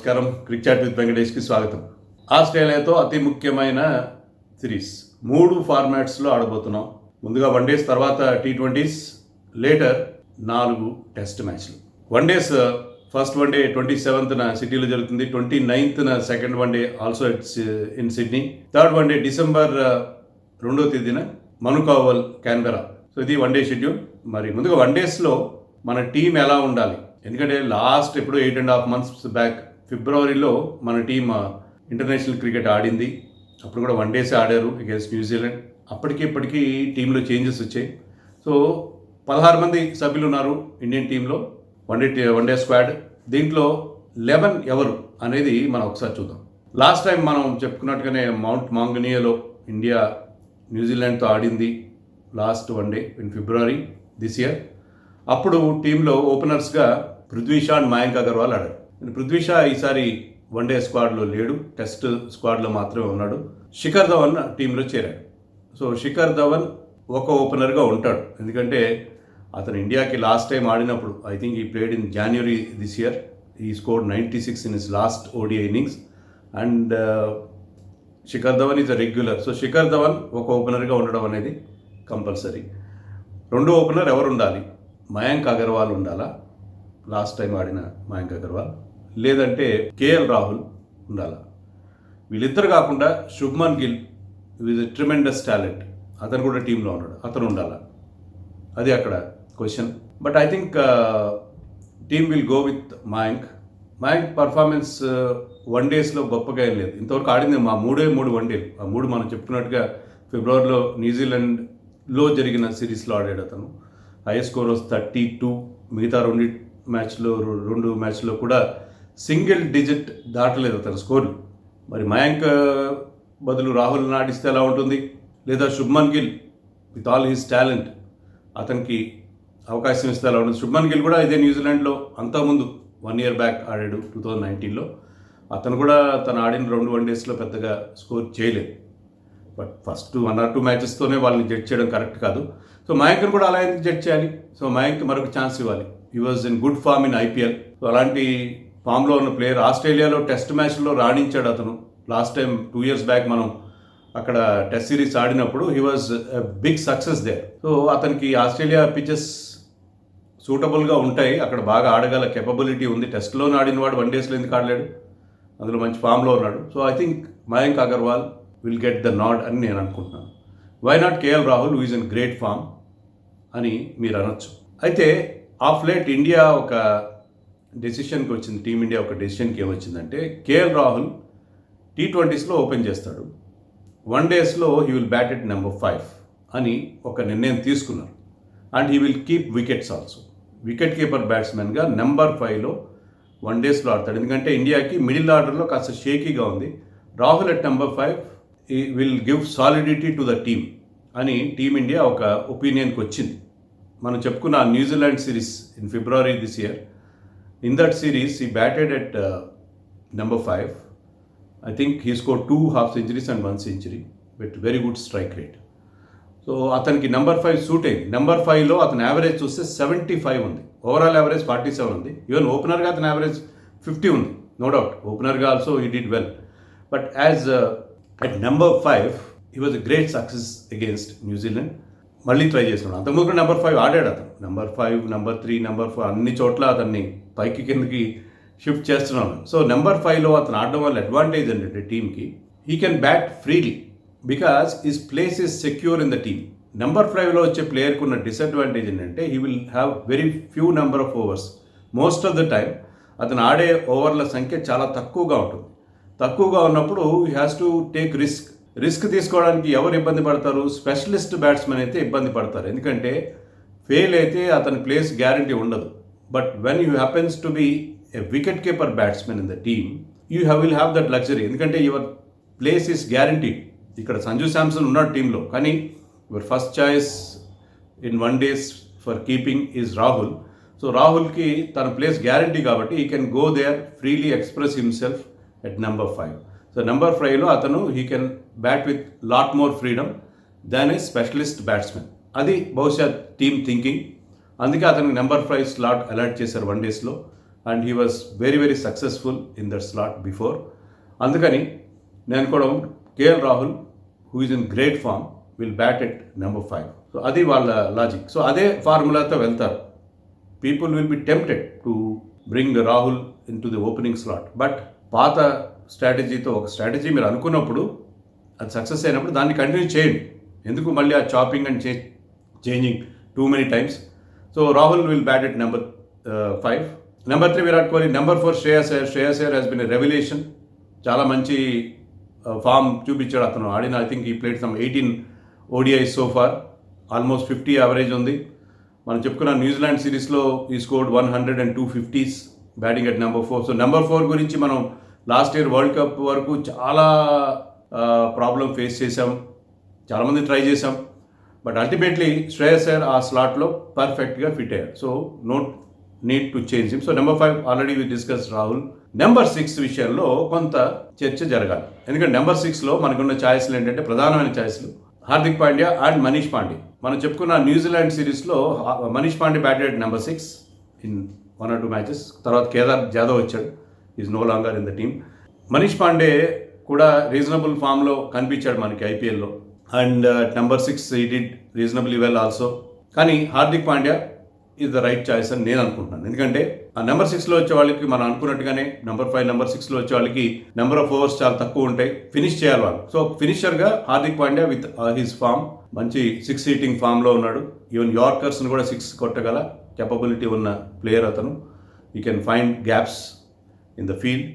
నమస్కారం. Crick chat with వెంకటేష్కి స్వాగతం. ఆస్ట్రేలియాతో అతి ముఖ్యమైన సిరీస్ 3 ఫార్మాట్స్లో ఆడబోతున్నాం. ముందుగా వన్డేస్, తర్వాత T20s, లేటర్ 4 టెస్ట్ మ్యాచ్లు. వన్డేస్ ఫస్ట్ వన్డే 27th సిటీలో జరుగుతుంది, 29th second one day also it's in Sydney, third one day December 2వ తేదీన మనుకావల్, క్యాన్బెరా. సో ఇది వన్డే షెడ్యూల్. మరి ముందుగా వన్డేస్లో మన టీం ఎలా ఉండాలి, ఎందుకంటే లాస్ట్ ఎప్పుడు 8.5 months బ్యాక్ ఫిబ్రవరిలో మన టీం ఇంటర్నేషనల్ క్రికెట్ ఆడింది. అప్పుడు కూడా వన్డేసే ఆడారు అగేన్స్ట్ న్యూజిలాండ్. అప్పటికి ఇప్పటికీ టీంలో చేంజెస్ వచ్చాయి. సో 16 మంది సభ్యులు ఉన్నారు ఇండియన్ టీంలో, వన్డే స్క్వాడ్. దీంట్లో 11 ఎవరు అనేది మనం ఒకసారి చూద్దాం. లాస్ట్ టైం మనం చెప్పుకున్నట్టుగానే మౌంట్ మాంగనియాలో ఇండియా న్యూజిలాండ్తో ఆడింది last one day in February this year. అప్పుడు టీంలో ఓపెనర్స్గా పృథ్వీ షా అండ్ మయాంక్ అగర్వాల్ ఆడారు. పృథ్వీ షా ఈసారి వన్డే స్క్వాడ్లో లేడు, టెస్ట్ స్క్వాడ్లో మాత్రమే ఉన్నాడు. శిఖర్ ధవన్ టీంలో చేరాడు. సో శిఖర్ ధవన్ ఒక ఓపెనర్గా ఉంటాడు, ఎందుకంటే అతను ఇండియాకి లాస్ట్ టైం ఆడినప్పుడు I think he played in January this year. He scored 96 in his last ODI innings and Shikhar Dhawan is a regular. So Shikhar Dhawan ఒక ఓపెనర్గా ఉండడం అనేది కంపల్సరీ. రెండో ఓపెనర్ ఎవరు ఉండాలి? మయాంక్ అగర్వాల్ ఉండాలా, లాస్ట్ టైం ఆడిన మయాంక్ అగర్వాల్, లేదంటే KL రాహుల్ ఉండాలా? వీళ్ళిద్దరు కాకుండా Shubman Gill with tremendous talent, అతను కూడా టీంలో ఉన్నాడు, అతను ఉండాలా? అది అక్కడ question. But I think team will go with Mayank. Mayank performance వన్డేస్లో గొప్పగా ఏం లేదు. ఇంతవరకు ఆడింది మా 3 వన్డేలు. ఆ 3 మనం చెప్పుకున్నట్టుగా ఫిబ్రవరిలో న్యూజిలాండ్లో జరిగిన సిరీస్లో ఆడాడు అతను. Highest score 32. మిగతా 2 మ్యాచ్లో కూడా సింగిల్ డిజిట్ దాటలేదు అతని స్కోర్లు. మరి మయాంక్ బదులు రాహుల్ ఆడిస్తే ఎలా ఉంటుంది? లేదా Shubman Gill with all his talent అతనికి అవకాశం ఇస్తే ఎలా ఉంటుంది? శుభ్మన్ గిల్ కూడా ఇదే న్యూజిలాండ్లో అంతకుముందు 1 year బ్యాక్ ఆడాడు 2019లో. అతను కూడా తను ఆడిన 2 వన్డేస్లో పెద్దగా స్కోర్ చేయలేదు. బట్ ఫస్ట్ 1 or 2 మ్యాచెస్తోనే వాళ్ళని జడ్జ్ చేయడం కరెక్ట్ కాదు. సో మయాంక్ని కూడా అలా ఎందుకు జడ్జ్ చేయాలి? సో మయాంక్కి మరొక ఛాన్స్ ఇవ్వాలి. He was in good form in IPL. So అలాంటి ఫామ్లో ఉన్న ప్లేయర్. ఆస్ట్రేలియాలో టెస్ట్ మ్యాచ్లో రాణించాడు అతను. లాస్ట్ టైం 2 years బ్యాక్ మనం అక్కడ టెస్ట్ సిరీస్ ఆడినప్పుడు he was big success there. So అతనికి ఆస్ట్రేలియా పిచెస్ సూటబుల్గా ఉంటాయి, అక్కడ బాగా ఆడగల కెపబిలిటీ ఉంది. టెస్ట్లోనే ఆడినవాడు వన్డేస్లో ఎందుకు ఆడలేడు? అందులో మంచి ఫామ్లో ఉన్నాడు. So I think Mayank Agarwal will get the nod అని నేను అనుకుంటున్నాను. Why not KL Rahul, who is in great form అని మీరు అనొచ్చు. అయితే ఆఫ్ లేట్ ఇండియా ఒక డెసిషన్కి వచ్చింది. టీమిండియా ఒక డెసిషన్కి ఏమొచ్చిందంటే KL రాహుల్ T20sలో ఓపెన్ చేస్తాడు, వన్డేస్లో he will bat at number 5 అని ఒక నిర్ణయం తీసుకున్నారు. And he will keep wickets also. Wicket keeper బ్యాట్స్మెన్గా నెంబర్ 5లో వన్డేస్లో ఆడతాడు. ఎందుకంటే ఇండియాకి మిడిల్ ఆర్డర్లో కాస్త షేకీగా ఉంది. Rahul at number 5 will give solidity to the team అని టీమిండియా ఒక ఒపీనియన్కి వచ్చింది. మనం చెప్పుకున్న New Zealand series in February this year, in that series he batted at number 5. I think he score 2 half centuries and 1 century with very good strike rate. So అతనికి number 5 suit అయింది. Number 5లో అతని average చూస్తే 75 ఉంది, overall average 47 ఉంది. Even ఓపెనర్గా అతని average 50 ఉంది. No doubt ఓపెనర్గా also he did well. But as at number 5 he was a great success against New Zealand. మళ్ళీ ట్రై చేస్తున్నాడు. అంతకుముందు నెంబర్ 5 ఆడాడు అతను. నెంబర్ 5, నెంబర్ 3, నెంబర్ 4 అన్ని చోట్ల అతన్ని పైకి కిందకి షిఫ్ట్ చేస్తున్నాను. సో నెంబర్ 5లో అతను ఆడడం వల్ల అడ్వాంటేజ్ ఏంటంటే టీమ్కి, he can bat freely because his place is secure in the team. Number 5లో వచ్చే ప్లేయర్కి ఉన్న డిసడ్వాంటేజ్ ఏంటంటే he will have very few number of overs. Most of the time అతను ఆడే ఓవర్ల సంఖ్య చాలా తక్కువగా ఉంటుంది. తక్కువగా ఉన్నప్పుడు he has to take risk తీసుకోవడానికి ఎవరు ఇబ్బంది పడతారు? స్పెషలిస్ట్ బ్యాట్స్మెన్ అయితే ఇబ్బంది పడతారు, ఎందుకంటే ఫెయిల్ అయితే అతని ప్లేస్ గ్యారంటీ ఉండదు. But when you happens to be a wicket keeper batsmen in the team, you will have that luxury, ఎందుకంటే యువర్ ప్లేస్ ఈస్ గ్యారంటీడ్. ఇక్కడ సంజు శాంసన్ ఉన్నాడు టీంలో, కానీ your first choice in one days for keeping is Rahul. So రాహుల్కి తన place guarantee కాబట్టి he can go there freely express himself at number 5. So number 5లో అతను he can bat with lot more freedom than A specialist batsmen. అది బహుశా team thinking. అందుకే అతనికి number 5 slot allot చేశారు వన్డేస్లో. And he was very very successful in that slot before. అందుకని నేను కూడా KL Rahul who is in great form will bat at number 5. So అది వాళ్ళ లాజిక్. సో అదే ఫార్ములాతో వెళ్తారు. People will be tempted to bring Rahul into the opening slot. But పాత స్ట్రాటజీతో ఒక స్ట్రాటజీ మీరు అనుకున్నప్పుడు అది సక్సెస్ అయినప్పుడు దాన్ని కంటిన్యూ చేయండి. ఎందుకు మళ్ళీ ఆ chopping and changing too many times. So Rahul will bat at number 5. Number 3 Virat Kohli. Number 4 Shreyas Iyer. Shreyas Iyer has been a revolution. చాలా మంచి ఫామ్ చూపించాడు అతను. ఆడిన I think he played some 18 ODIs so far. Almost 50 average ఉంది. మనం చెప్పుకున్న న్యూజిలాండ్ Zealand he scored 100 and 250s batting at number 4. So number 4 గురించి మనం లాస్ట్ ఇయర్ వరల్డ్ కప్ వరకు చాలా ప్రాబ్లం ఫేస్ చేసాం, చాలామంది ట్రై చేసాం. బట్ అల్టిమేట్లీ శ్రేయస్ అయ్యర్ ఆ స్లాట్లో పర్ఫెక్ట్గా ఫిట్ అయ్యారు. So no need to change him. So number 5 already we discuss Rahul. Number 6 విషయంలో కొంత చర్చ జరగాలి. ఎందుకంటే నెంబర్ 6లో మనకున్న ఛాయిస్లు ఏంటంటే ప్రధానమైన ఛాయిస్లు హార్దిక్ పాండ్యా అండ్ మనీష్ పాండే. మనం చెప్పుకున్న న్యూజిలాండ్ Zealand Manish Pandey batted number 6 in 1 or 2 matches. తర్వాత కేదార్ జాదవ్ వచ్చాడు. Is no longer in the team. Manish Pandey కూడా రీజనబుల్ ఫామ్లో కనిపించాడు మనకి ఐపీఎల్లో. అండ్ నెంబర్ 6 ఈ డిడ్ రీజనబుల్లీ వెల్ ఆల్సో. కానీ Hardik Pandya is the right choice అని నేను అనుకుంటున్నాను. ఎందుకంటే ఆ నెంబర్ 6లో వచ్చే వాళ్ళకి మనం అనుకున్నట్టుగానే నెంబర్ 5, నెంబర్ 6లో వచ్చే వాళ్ళకి నెంబర్ ఆఫ్ ఓవర్స్ చాలా తక్కువ ఉంటాయి. ఫినిష్ చేయాలి వాళ్ళు. సో ఫినిషర్గా Hardik Pandya with his form మంచి 6 హీటింగ్ ఫామ్లో ఉన్నాడు. ఈవెన్ యార్కర్స్ని కూడా 6 కొట్టగల కెపబిలిటీ ఉన్న ప్లేయర్ అతను. You can find gaps in the field.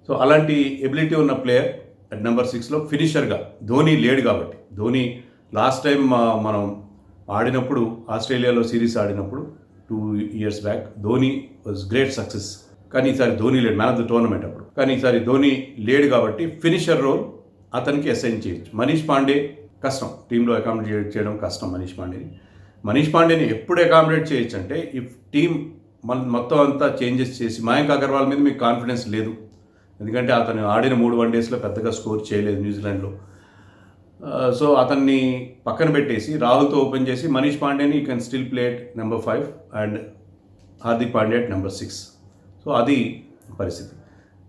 So అలాంటి ఎబిలిటీ ఉన్న ప్లేయర్ అట్ నెంబర్ 6లో ఫినిషర్గా. ధోని లేడు కాబట్టి. ధోని లాస్ట్ టైం మనం ఆడినప్పుడు ఆస్ట్రేలియాలో సిరీస్ ఆడినప్పుడు 2 years back Dhoni was great success. కానీ ఈసారి ధోని లేడు, మ్యాన్ ఆఫ్ ద టోర్నమెంట్ అప్పుడు. కానీ ఈసారి ధోని లేడు కాబట్టి ఫినిషర్ రోల్ అతనికి అసైన్ చేయొచ్చు. మనీష్ పాండే కష్టం, టీంలో అకామిడేట్ చేయడం కష్టం మనీష్ పాండేని. మనీష్ పాండేని ఎప్పుడు అకామిడేట్ చేయొచ్చు అంటే ఇఫ్ టీమ్ మొత్తం అంతా చేంజెస్ చేసి. మయాంక్ అగర్వాల్ మీద మీకు కాన్ఫిడెన్స్ లేదు, ఎందుకంటే అతను ఆడిన 3 వన్డేస్లో పెద్దగా స్కోర్ చేయలేదు న్యూజిలాండ్లో. సో అతన్ని పక్కన పెట్టేసి రాహుల్తో ఓపెన్ చేసి మనీష్ పాండేని you can still play at number 5 and Hardik Pandya at number 6. So అది పరిస్థితి.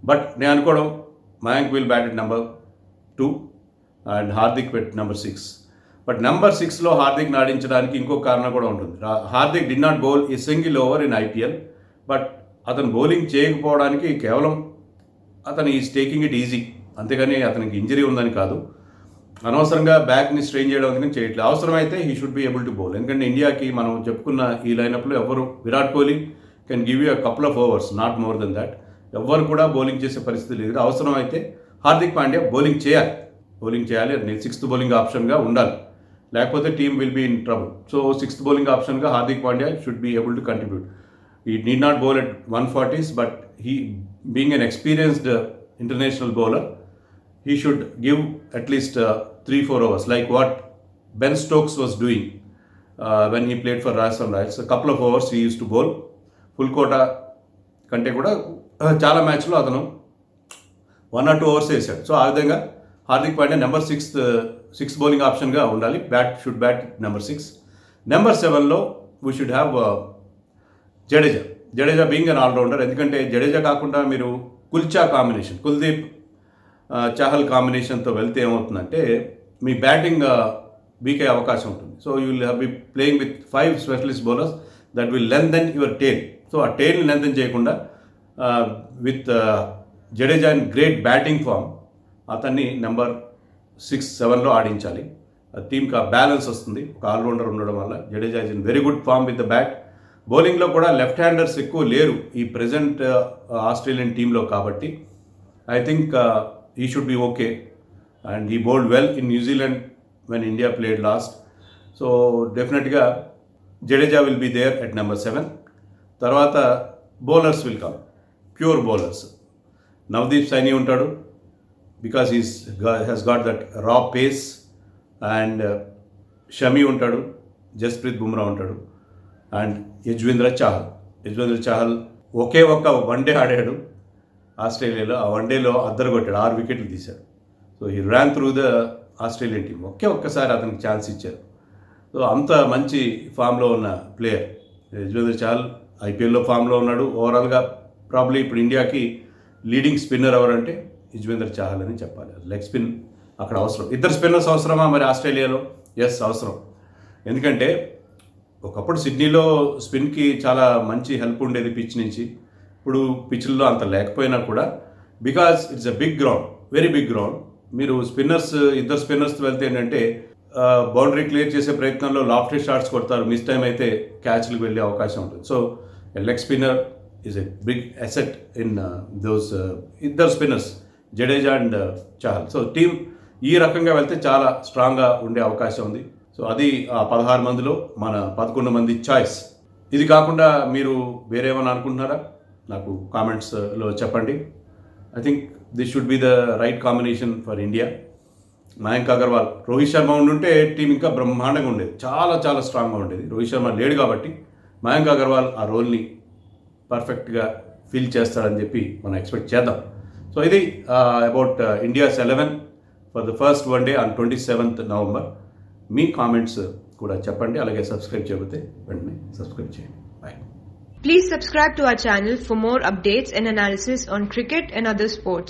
బట్ నేను అనుకోవడం Mayank will bat at number 2 and Hardik at number 6. But number 6లో హార్దిక్ ఆడించడానికి ఇంకొక కారణం కూడా ఉంటుంది. Hardik did not bowl a single over in IPL. But అతను బౌలింగ్ చేయకపోవడానికి కేవలం అతను ఈజ్ టేకింగ్ ఇట్ ఈజీ, అంతేగాని అతనికి ఇంజరీ ఉందని కాదు. అనవసరంగా బ్యాక్ని స్ట్రెయిన్ చేయడం అందుకని చేయట్లేదు. అవసరమైతే he should be able to bowl. ఎందుకంటే ఇండియాకి మనం చెప్పుకున్న ఈ లైనప్లో ఎవరు, Virat Kohli can give you a couple of overs, not more than that. ఎవ్వరు కూడా బౌలింగ్ చేసే పరిస్థితి లేదు. అవసరమైతే హార్దిక్ పాండ్యా బౌలింగ్ చేయాలి. అది 6th బౌలింగ్ ఆప్షన్గా ఉండాలి, లేకపోతే team will be in trouble. So 6th bowling ఆప్షన్గా Hardik Pandya should be able to contribute. He need not bowl at 140s, but he, being an experienced international bowler, he should give at least 3-4 overs, like what Ben Stokes was doing when he played for Rajasthan Royals. A couple of overs he used to bowl. Full quota కంటే కూడా చాలా మ్యాచ్లో అతను 1 or 2 overs వేసాడు. So ఆ విధంగా Hardik Pandya number 6 bowling ఆప్షన్గా ఉండాలి. Should bat number 6. నెంబర్ 7లో we should have Jadeja being an all rounder. ఎందుకంటే జడేజా కాకుండా మీరు కుల్దీప్ చాహల్ కాంబినేషన్తో వెళ్తే ఏమవుతుందంటే మీ బ్యాటింగ్ వీక్ అయ్యే అవకాశం ఉంటుంది. So you will be playing with 5 specialist bowlers that will lengthen your tail. So ఆ టేల్ని లెంథెన్ చేయకుండా with Jadeja in great batting form అతన్ని నెంబర్ 6, 7లో ఆడించాలి. టీమ్కి ఆ బ్యాలెన్స్ వస్తుంది ఒక ఆల్రౌండర్ ఉండడం వల్ల. Jadeja is in very good form with the bat. బౌలింగ్లో కూడా లెఫ్ట్ హ్యాండర్స్ ఎక్కువ లేరు ఈ ప్రెజెంట్ ఆస్ట్రేలియన్ టీంలో కాబట్టి I think he should be okay. And he bowled well in New Zealand when India played last. So definitely Jadeja will be there at number 7. Tarvata bowlers will come, pure bowlers. Navdeep Saini untadu because he has got that raw pace, and Shami untadu, Jasprit Bumrah untadu, and Yuzvendra Chahal ఒకే ఒక్క one day ఆడాడు ఆస్ట్రేలియాలో. ఆ వన్డేలో అద్దరు కొట్టాడు, 6 వికెట్లు తీశాడు. So he Ryan through the Australian team. ఒక్కసారి అతనికి ఛాన్స్ ఇచ్చారు. సో అంత మంచి ఫామ్లో ఉన్న ప్లేయర్ యుజ్వేంద్ర చాహల్. ఐపీఎల్లో ఫామ్లో ఉన్నాడు. ఓవరాల్గా ప్రాబ్లీ ఇప్పుడు ఇండియాకి లీడింగ్ స్పిన్నర్ ఎవరంటే యుజ్వేంద్ర చాహల్ అని చెప్పాలి. లెగ్ స్పిన్ అక్కడ అవసరం. ఇద్దరు స్పిన్నర్స్ అవసరమా మరి ఆస్ట్రేలియాలో? ఎస్, అవసరం. ఎందుకంటే ఒకప్పుడు సిడ్నీలో స్పిన్కి చాలా మంచి హెల్ప్ ఉండేది పిచ్ నుంచి. ఇప్పుడు పిచ్ల్లో అంత లేకపోయినా కూడా because it's a big ground, very big ground. మీరు ఇద్దరు స్పిన్నర్స్ వెళ్తే ఏంటంటే బౌండరీ క్లియర్ చేసే ప్రయత్నంలో లాఫ్టీ షాట్స్ కొడతారు, మిస్ టైం అయితే క్యాచ్లకు వెళ్ళే అవకాశం ఉంటుంది. So leg spinner is a big asset in those ఇద్దరు spinners, Jadeja and Chahal. So team ఈ రకంగా వెళ్తే చాలా స్ట్రాంగ్గా ఉండే అవకాశం ఉంది. సో అది ఆ 16 మందిలో మన 11 మంది చాయిస్. ఇది కాకుండా మీరు వేరేమన్నా అనుకుంటున్నారా? నాకు కామెంట్స్లో చెప్పండి. I think this should be the right combination for India. Mayank Agarwal, Rohit Sharma ఉండుంటే టీం ఇంకా బ్రహ్మాండంగా ఉండేది, చాలా చాలా స్ట్రాంగ్గా ఉండేది. రోహిత్ శర్మ లేడు కాబట్టి మయాంక్ అగర్వాల్ ఆ రోల్ని పర్ఫెక్ట్గా ఫిల్ చేస్తాడని చెప్పి మనం ఎక్స్పెక్ట్ చేద్దాం. సో ఇది about India's 11 for the first one day on 27th November. Me comments కూడా చెప్పండి. అలాగే సబ్స్క్రైబ్ చేయకపోతే వెంటనే సబ్స్క్రైబ్ చేయండి. Bye. Please subscribe to our channel for more updates and analysis on cricket and other sports.